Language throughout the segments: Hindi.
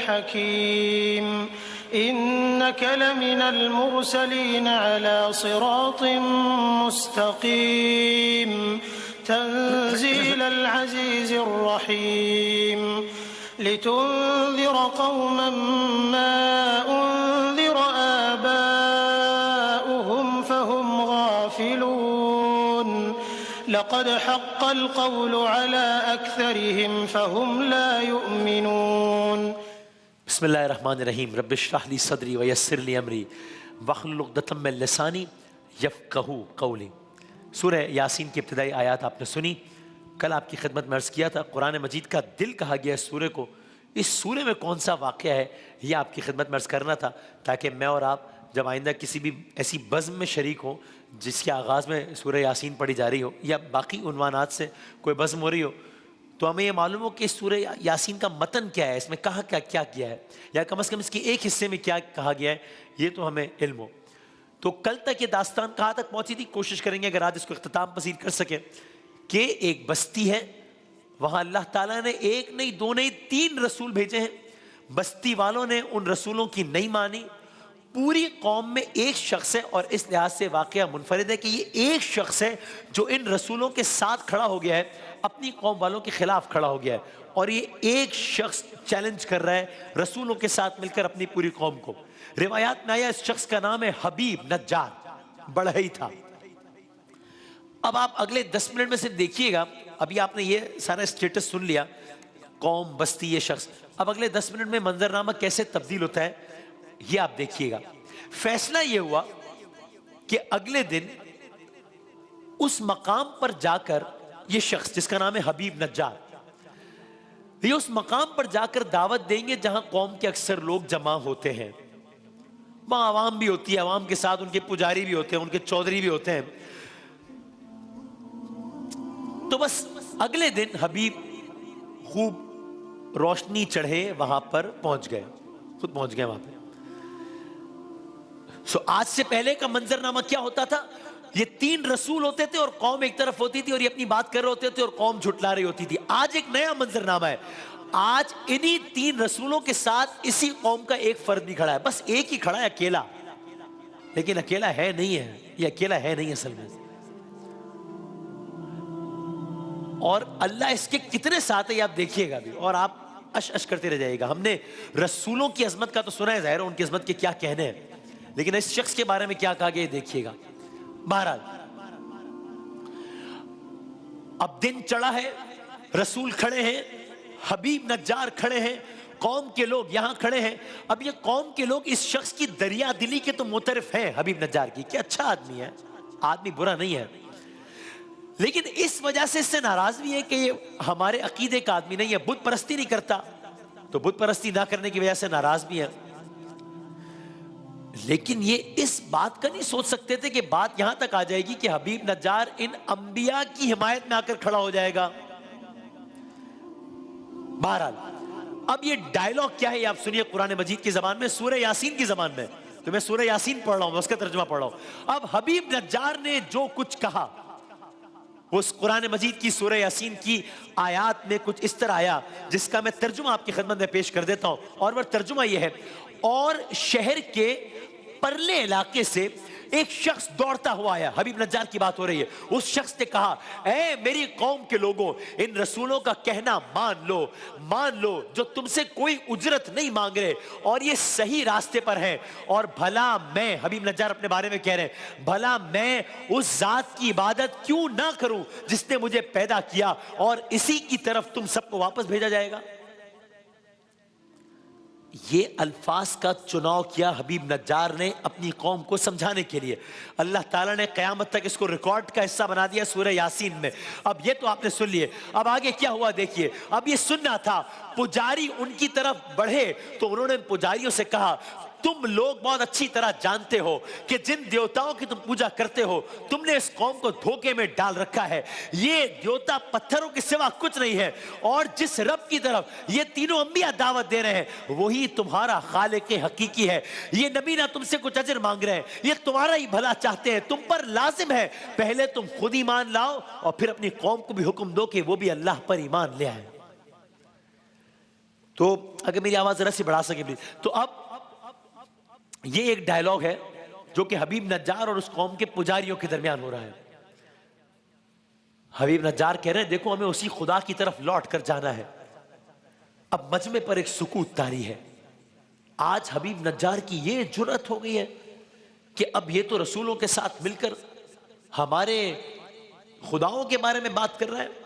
हकीम इन्नक लमिनल मुरसलीन अला सिरातिम मुस्तकीम तंज़ीलल अज़ीज़िर रहीम लितुन्ज़िर कौमन मा उन्ज़िर आबाउहुम फहुम गाफिलून लक़द हक़्क़ल क़ौलु अला अक्सरिहिम फहुम ला युमिनून। बिस्मिल्लाहिर्रहमानिर्रहीम। रब्बिश्रह ली सदरी व यस्सिर ली अमरी वहलुल उक़दतम मिन लिसानी यफ़क़हू क़ौली। सूरह यासीन की इब्तिदाई आयत आपने सुनी। कल आपकी खिदमत में अर्ज़ किया था कुरान मजीद का दिल कहा गया इस सूरह को। इस सूरह में कौन सा वाक़या है यह आपकी खिदमत में अर्ज़ करना था, ताकि मैं और आप जब आइंदा किसी भी ऐसी बज़्म में शरीक हो जिसके आगाज़ में सूरह यासीन पढ़ी जा रही हो या बाकी उन्वानात से कोई बज़्म हो रही हो, तो हमें यह मालूम हो कि सूरह यासीन का मतन क्या है, इसमें कहा क्या क्या किया है, या कम से कम इसके एक हिस्से में क्या कहा गया है, ये तो हमें इल्म हो। तो कल तक ये दास्तान कहाँ तक पहुंची थी, कोशिश करेंगे अगर आज इसको इख्तिताम पसीर कर सके कि एक बस्ती है, वहां अल्लाह ताला ने एक नहीं दो नहीं 3 रसूल भेजे हैं। बस्ती वालों ने उन रसूलों की नहीं मानी। पूरी कौम में एक शख्स है और इस लिहाज से वाकया मुनफरिद है कि ये एक शख्स है जो इन रसूलों के साथ खड़ा हो गया है, अपनी कौम वालों के खिलाफ खड़ा हो गया है, और ये एक शख्स चैलेंज कर रहा है रसूलों के साथ मिलकर अपनी पूरी कौम को। रिवायात में आया इस शख्स का नाम है हबीब नज्जार, बढ़ई था। अब आप अगले 10 मिनट में से देखिएगा, अभी आपने ये सारा स्टेटस सुन लिया, कौम, बस्ती, ये शख्स। अब अगले 10 मिनट में मंजरनामा कैसे तब्दील होता है ये आप देखिएगा। फैसला ये हुआ कि अगले दिन उस मकाम पर जाकर ये शख्स जिसका नाम है हबीब नज्जार, ये उस मकाम पर जाकर दावत देंगे जहां कौम के अक्सर लोग जमा होते हैं। वहां आवाम भी होती है, आवाम के साथ उनके पुजारी भी होते हैं, उनके चौधरी भी होते हैं। तो बस अगले दिन हबीब खूब रोशनी चढ़े वहां पर पहुंच गए, खुद पहुंच गए वहां पे। आज से पहले का मंजरनामा क्या होता था, ये 3 रसूल होते थे और कौम एक तरफ होती थी और ये अपनी बात कर रहे होते थे और कौम झुटला रही होती थी। आज एक नया मंजरनामा है, आज इन्हीं 3 रसूलों के साथ इसी कौम का एक फर्द भी खड़ा है, बस एक ही खड़ा है अकेला, लेकिन अकेला है नहीं है, ये अकेला है नहीं असल में। और अल्लाह इसके कितने साथ है ये आप देखिएगा भी, और आप अश अश करते रह जाइएगा। हमने रसूलों की अजमत का तो सुना है, ज़ाहिर है उनकी अजमत के क्या कहने हैं, लेकिन इस शख्स के बारे में क्या कहा गया देखिएगा। बहरहाल अब दिन चढ़ा है, रसूल खड़े हैं, हबीब नज्जार खड़े हैं, कौम के लोग यहां खड़े हैं। अब ये कौम के लोग इस शख्स की दरिया दिली के तो मुतरफ हैं हबीब नज्जार की, कि अच्छा आदमी है, आदमी बुरा नहीं है, लेकिन इस वजह से इससे नाराज भी है कि ये हमारे अकीदे का आदमी नहीं है, बुत परस्ती नहीं करता, तो बुत परस्ती ना करने की वजह से नाराज भी है। लेकिन ये इस बात का नहीं सोच सकते थे कि बात यहां तक आ जाएगी कि हबीब नज्जार इन अंबिया की हिमायत में आकर खड़ा हो जाएगा। बहरहाल अब ये डायलॉग क्या है ये आप सुनिए कुरान मजीद की जबान में, सूरह यासीन की जबान में। तो मैं सूरह यासीन पढ़ रहा हूं, उसका तर्जुमा पढ़ रहा हूं। अब हबीब नज्जार ने जो कुछ कहा उस कुरान मजीद की सूरह यासीन की आयात में कुछ इस तरह आया, जिसका मैं तर्जुमा आपकी खिदमत में पेश कर देता हूं। और वह तर्जुमा यह है, और शहर के परले इलाके से एक शख्स दौड़ता हुआ आया, हबीब नज्जार की बात हो रही है। उस शख्स ने कहा, ऐ मेरी कौम के लोगों, इन रसूलों का कहना मान लो जो तुमसे कोई उजरत नहीं मांग रहे और ये सही रास्ते पर है। और भला मैं, हबीब नज्जार अपने बारे में कह रहे हैं, भला मैं उस जात की इबादत क्यों ना करूं जिसने मुझे पैदा किया और इसी की तरफ तुम सबको वापस भेजा जाएगा। ये अल्फाज का चुनाव किया हबीब नज्जार ने अपनी कौम को समझाने के लिए। अल्लाह ताला ने क़यामत तक इसको रिकॉर्ड का हिस्सा बना दिया सूरह यासीन में। अब ये तो आपने सुन लिए, अब आगे क्या हुआ देखिए। अब ये सुनना था, पुजारी उनकी तरफ बढ़े तो उन्होंने पुजारियों से कहा, तुम लोग बहुत अच्छी तरह जानते हो कि जिन देवताओं की तुम पूजा करते हो तुमने इस कौम को धोखे में डाल रखा है। ये देवता पत्थरों के सिवा कुछ नहीं है, और जिस रब की तरफ ये तीनों अंबिया दावत दे रहे हैं वही तुम्हारा खालिक हकीकी है। ये नबी ना तुमसे कुछ अजर मांग रहे हैं, ये तुम्हारा ही भला चाहते हैं। तुम पर लाजिम है पहले तुम खुद ईमान लाओ और फिर अपनी कौम को भी हुक्म दो कि वो भी अल्लाह पर ईमान ले आए। तो अगर मेरी आवाज जरा सी बढ़ा सके प्लीज। तो अब ये एक डायलॉग है जो कि हबीब नज्जार और उस कौम के पुजारियों के दरमियान हो रहा है। हबीब नज्जार कह रहे हैं देखो हमें उसी खुदा की तरफ लौट कर जाना है। अब मजमे पर एक सुकूत तारी है। आज हबीब नज्जार की ये जुर्रत हो गई है कि अब ये तो रसूलों के साथ मिलकर हमारे खुदाओं के बारे में बात कर रहा है।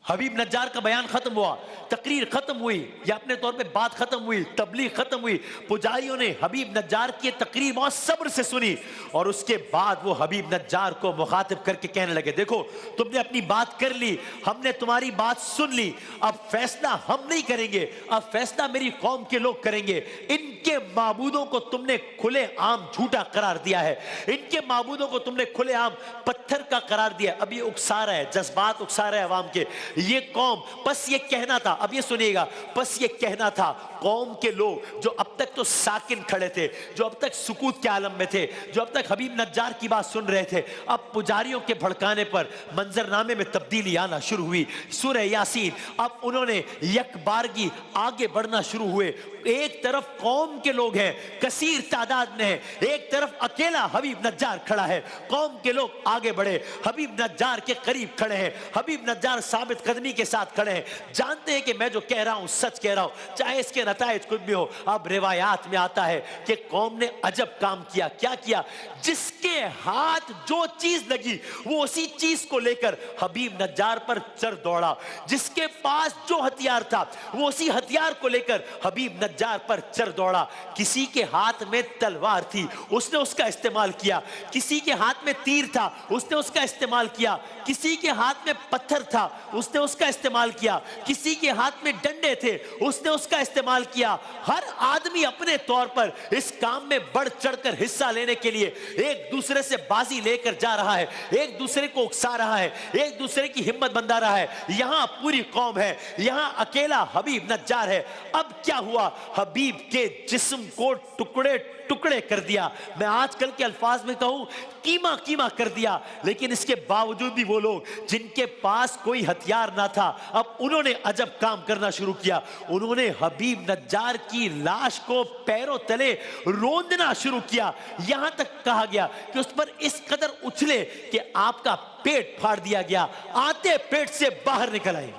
हबीब नज्जार का बयान खत्म हुआ, तकरीर खत्म हुई, या अपने तौर पे बात खत्म हुई, तबलीग खत्म हुई। पुजारियों ने हबीब नज्जार की तकरीर बहुत सब्र से सुनी और उसके बाद वो हबीब नज्जार को मुखातिब करके कहने लगे देखो तुमने अपनी बात कर ली, हमने तुम्हारी बात सुन ली, अब फैसला हम नहीं करेंगे, अब फैसला मेरी कौम के लोग करेंगे। इनके माबूदों को तुमने खुले आम झूठा करार दिया है, इनके माबूदों को तुमने खुले आम पत्थर का करार दिया। अब ये उकसा रहा है, जज्बात उकसा रहा है अवाम के। ये कौम बस ये कहना था, अब ये सुनिएगा, बस ये कहना था कौम के लोग जो अब तक तो साकिन खड़े थे, जो अब तक सुकूत के आलम में थे, जो अब तक हबीब नज्जार की बात सुन रहे थे, अब पुजारियों के भड़काने पर मंजरनामे में तब्दीली आना शुरू हुई। सूरह यासीन, अब उन्होंने यकबारगी आगे बढ़ना शुरू हुए। एक तरफ कौम के लोग हैं, कसीर तादाद में है, एक तरफ अकेला हबीब नज्जार खड़ा है। कौम के लोग आगे बढ़े, हबीब नज्जार के करीब खड़े हैं, हबीब नज्जार साबित कदमी के साथ खड़े हैं, जानते हैं कि मैं जो कह रहा हूं सच कह रहा हूं, चाहे इसके नताइज कुछ भी हो। अब रिवायात में आता है कि कौम ने अजब काम किया। क्या किया? जिसके हाथ जो चीज लगी वो उसी चीज को लेकर हबीब नज्जार पर चढ़ दौड़ा। जिसके पास जो हथियार था वो उसी हथियार को लेकर हबीब नज्जार पर चढ़ दौड़ा। किसी के हाथ में तलवार थी, उसने उसका इस्तेमाल किया। किसी के हाथ में तीर था, उसने उसका इस्तेमाल किया। किसी के हाथ में पत्थर था, उसने उसका इस्तेमाल किया। किसी के हाथ में डंडे थे, उसने उसका इस्तेमाल किया। हर आदमी अपने तौर पर इस काम में बढ़ चढ़कर हिस्सा लेने के लिए एक दूसरे से बाजी लेकर जा रहा है, एक दूसरे को उकसा रहा है, एक दूसरे की हिम्मत बंधा रहा है। यहां पूरी कौम है, यहां अकेला हबीब नज्जार है। अब क्या हुआ? हबीब के जिस्म को टुकड़े टुकड़े कर दिया। मैं आजकल के अल्फाज में कहूं कीमा कीमा कर दिया। लेकिन इसके बावजूद भी वो लोग जिनके पास कोई हथियार ना था, अब उन्होंने अजब काम करना शुरू किया। उन्होंने हबीब नज्जार की लाश को पैरों तले रोंदना शुरू किया। यहां तक कहा गया कि उस पर इस कदर उछले कि आपका पेट फाड़ दिया गया, आते पेट से बाहर निकल आए।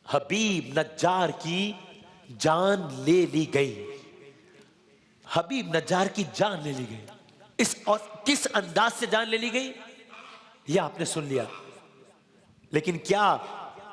हबीब नज्जार की जान ले ली गई, हबीब नज्जार की जान ले ली गई। इस और किस अंदाज से जान ले ली गई यह आपने सुन लिया। लेकिन क्या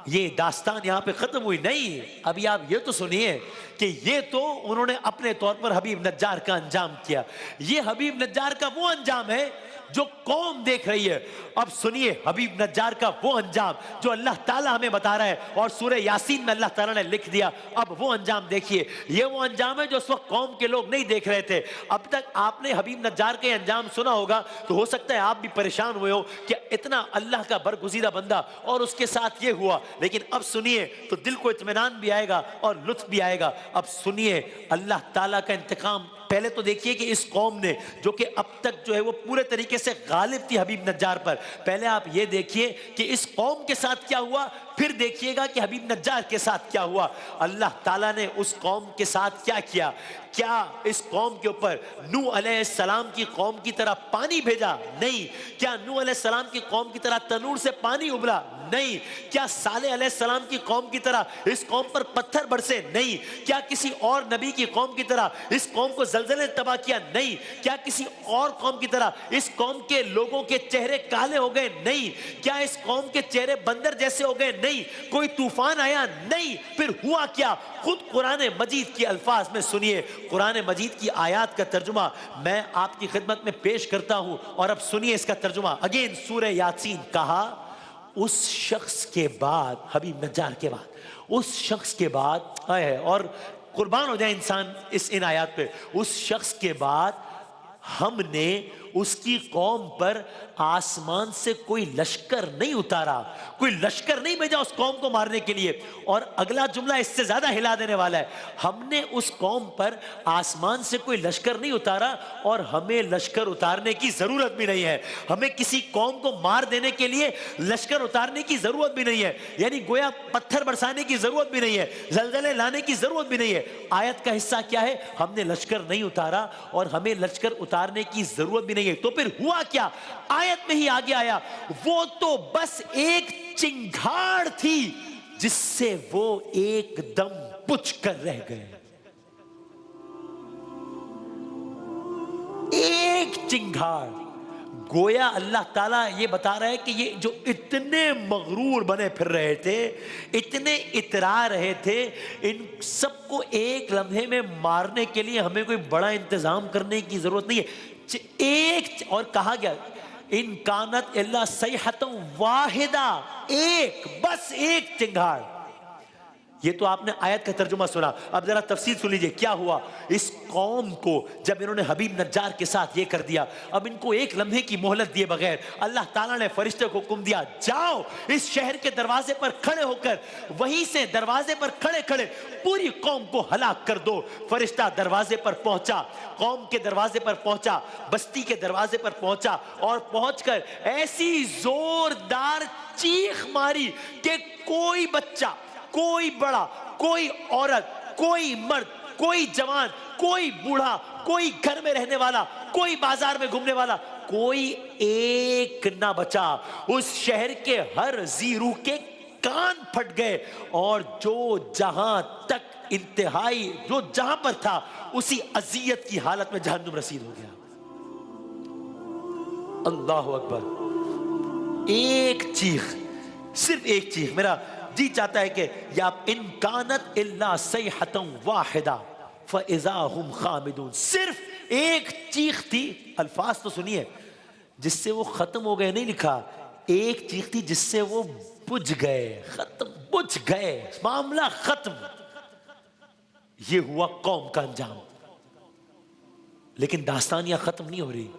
ये दास्तान यहां पे खत्म हुई? नहीं, अभी आप ये तो सुनिए कि ये तो उन्होंने अपने तौर पर हबीब नज्जार का अंजाम किया। ये हबीब नज्जार का वो अंजाम है जो कौम देख रही है। अब सुनिए हबीब नज्जार का वो अंजाम जो अल्लाह ताला हमें बता रहा है और सूरह यासीन में अल्लाह ताला ने लिख दिया। अब वो अंजाम देखिए, ये वो अंजाम है जो उस वक्त कौम के लोग नहीं देख रहे थे। अब तक आपने हबीब नज्जार के अंजाम सुना होगा तो हो सकता है आप भी परेशान हुए हो कि इतना अल्लाह का बरगुज़ीदा बंदा और उसके साथ ये हुआ। लेकिन अब सुनिए तो दिल को इत्मीनान भी आएगा और लुत्फ भी आएगा। अब सुनिए अल्लाह ताला का इंतकाम। पहले तो देखिए कि इस कौम ने जो कि अब तक जो है वो पूरे तरीके से गालिब थी हबीब नज्जार पर, पहले आप ये देखिए कि इस कौम के साथ क्या हुआ, फिर देखिएगा कि हबीब नज्जार के साथ क्या हुआ। अल्लाह ताला ने उस कौम के साथ क्या किया? क्या इस कौम के ऊपर नूह अलैहिस्सलाम की कौम की तरह पानी भेजा? नहीं। क्या नूह अलैहिस्सलाम की कौम की तरह तनूर से पानी उबला? नहीं। क्या सालेह अलैहिस्सलाम की कौम की तरह इस कौम पर पत्थर बरसे? नहीं। क्या किसी और नबी की कौम की तरह इस कौम को ज़लज़ले ने तबाह किया? नहीं। क्या किसी और कौम की तरह इस कौम के लोगों के चेहरे काले हो गए? नहीं। क्या इस कौम के चेहरे बंदर जैसे हो गए? नहीं। कोई तूफान आया? नहीं। फिर हुआ क्या? खुद कुरान मजीद के अल्फाज में सुनिए। कुरान मजीद की आयत का तर्जुमा मैं आपकी खिदमत में पेश करता हूं और अब सुनिए इसका तर्जुमा। अगेन सूरह यासीन, कहा उस शख्स के बाद, हबीब नज्जार के बाद, उस शख्स के बाद है, और कुर्बान हो जाए इंसान इन आयत पे, उस शख्स के बाद हमने उसकी कौम पर आसमान से कोई लश्कर नहीं उतारा, कोई लश्कर नहीं भेजा उस कौम को मारने के लिए। और अगला जुमला इससे ज्यादा हिला देने वाला है, हमने उस कौम पर आसमान से कोई लश्कर नहीं उतारा और हमें लश्कर उतारने की जरूरत भी नहीं है। हमें किसी कौम को मार देने के लिए लश्कर उतारने की जरूरत भी नहीं है, यानी गोया पत्थर बरसाने की जरूरत भी नहीं है, जलजले लाने की जरूरत भी नहीं है। आयत का हिस्सा क्या है? हमने लश्कर नहीं उतारा और हमें लश्कर उतारने की जरूरत भी नहीं है। तो फिर हुआ क्या? आयत में ही आगे आया, वो तो बस एक चिंगाड़ थी जिससे वो एकदम बुझ कर रह गए। एक चिंगाड़। गोया अल्लाह ताला ये बता रहा है कि ये जो इतने मगरूर बने फिर रहे थे, इतने इतरा रहे थे, इन सबको एक लम्हे में मारने के लिए हमें कोई बड़ा इंतजाम करने की जरूरत नहीं है। एक, और कहा गया इन कानत इल्ला सैहतुम वाहिदा, एक, बस एक चिंगाड़। ये तो आपने आयत का तर्जुमा सुना, अब जरा तफसील सुन लीजिए क्या हुआ। इस कौम को जब इन्होंने हबीब नज्जार के साथ ये कर दिया, अब इनको एक लम्हे की मोहलत दिए बगैर अल्लाह ताला ने फरिश्ते को हुक्म दिया, जाओ इस शहर के दरवाजे पर खड़े होकर, वहीं से दरवाजे पर खड़े खड़े पूरी कौम को हलाक कर दो। फरिश्ता दरवाजे पर पहुंचा, कौम के दरवाजे पर पहुंचा, बस्ती के दरवाजे पर पहुंचा और पहुंचकर ऐसी जोरदार चीख मारी कि कोई बच्चा, कोई बड़ा, कोई औरत, कोई मर्द, कोई जवान, कोई बूढ़ा, कोई घर में रहने वाला, कोई बाजार में घूमने वाला, कोई एक ना बचा। उस शहर के हर जीरू के कान फट गए और जो जहां तक इंतहाई, जो जहां पर था उसी अजियत की हालत में जहन्नुम रसीद हो गया। अल्लाह अकबर। एक चीख, सिर्फ एक चीख। मेरा जी चाहता है कि या इन कानत इल्ला सैहतुम वाहिदा फइज़ा हुम खामिदून, सिर्फ एक चीख थी। अल्फाज तो सुनिए, जिससे वो खत्म हो गए नहीं लिखा, एक चीख थी जिससे वो बुझ गए, खत्म, बुझ गए, मामला खत्म। ये हुआ कौम का अंजाम। लेकिन दास्तान यहां खत्म नहीं हो रही।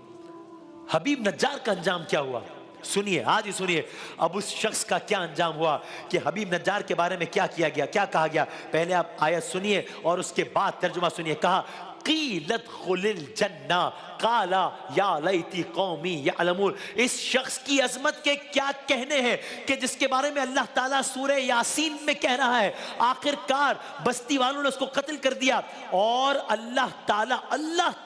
हबीब नज्जार का अंजाम क्या हुआ सुनिए, आज ही सुनिए। अब उस शख्स का क्या अंजाम हुआ कि हबीब नज्जार के बारे में क्या किया गया, क्या कहा गया। पहले आप आयत सुनिए और उसके बाद तर्जुमा सुनिए। कहा क़ीलत खुलिल जन्ना काला या लैती कौमी यअलमून। इस शख्स की अजमत के क्या कहने हैं कि जिसके बारे में अल्लाह ताला सूरह यासीन में कह रहा है, आखिरकार बस्ती वालों ने उसको कत्ल कर दिया और अल्लाह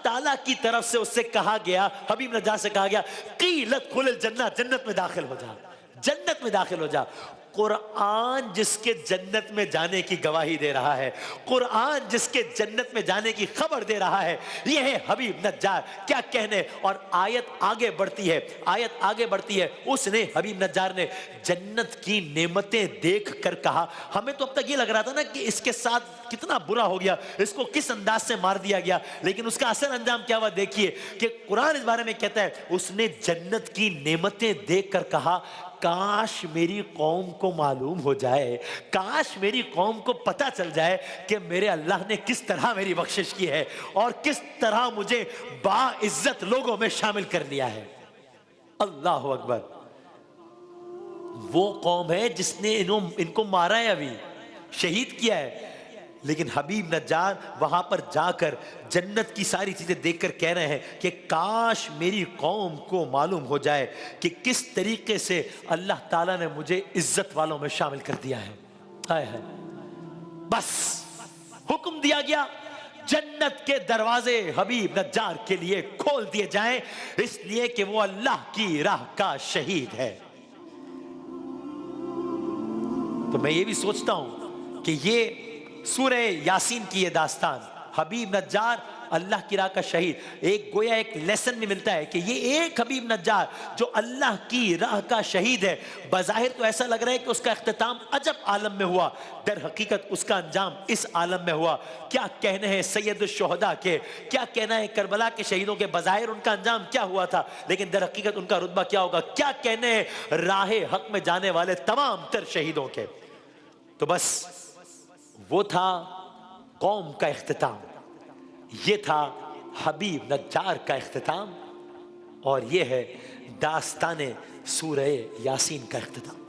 ताला की तरफ से उससे कहा गया, हबीब नज्जार से कहा गया, क़ीलत खुलिल जन्ना, जन्नत में दाखिल हो जा, जन्नत में दाखिल हो जा। कुरान जिसके जन्नत में जाने की गवाही दे रहा है, कुरान जिसके जन्नत में जाने की खबर दे रहा है, यह है हबीब नज्जार। क्या कहने। और आयत आगे बढ़ती है, आयत आगे बढ़ती है। उसने, हबीब नज्जार ने जन्नत की नेमतें देख कर कहा, हमें तो अब तक ये लग रहा था ना कि इसके साथ कितना बुरा हो गया, इसको किस अंदाज से मार दिया गया, लेकिन उसका असल अंजाम क्या हुआ देखिए कि कुरान इस बारे में कहता है, उसने जन्नत की नेमतें देख कर कहा, काश मेरी कौम को मालूम हो जाए, काश मेरी कौम को पता चल जाए कि मेरे अल्लाह ने किस तरह मेरी बख्शिश की है और किस तरह मुझे बाइज्जत लोगों में शामिल कर लिया है। अल्लाह अकबर। वो कौम है जिसने इनको मारा है, अभी शहीद किया है, लेकिन हबीब नज्जार वहां पर जाकर जन्नत की सारी चीजें देखकर कह रहे हैं कि काश मेरी कौम को मालूम हो जाए कि किस तरीके से अल्लाह ताला ने मुझे इज्जत वालों में शामिल कर दिया है। हाय हाय। बस हुक्म दिया गया, जन्नत के दरवाजे हबीब नज्जार के लिए खोल दिए जाएं, इसलिए कि वो अल्लाह की राह का शहीद है। तो मैं ये भी सोचता हूं कि ये सूरह यासीन की ये दास्तान, हबीब नज्जार अल्लाह की राह का शहीद, एक गोया एक लेसन में मिलता है कि ये एक हबीब नज्जार जो अल्लाह की राह का शहीद है, बज़ाहिर तो ऐसा लग रहा है कि उसका इख्तिताम अजब आलम में हुआ, दर हकीकत उसका अंजाम इस आलम में हुआ। क्या कहने हैं सैयद शुहदा के, क्या कहना है करबला के शहीदों के, बज़ाहिर उनका अंजाम क्या हुआ था, लेकिन दर हकीकत उनका रुतबा क्या होगा। क्या कहने हैं राहे हक में जाने वाले तमाम तर शहीदों के। तो बस वो था कौम का इख्तिताम, ये था हबीब नज्जार का इख्तिताम। और ये है दास्तान सूरह यासीन का इख्तिताम।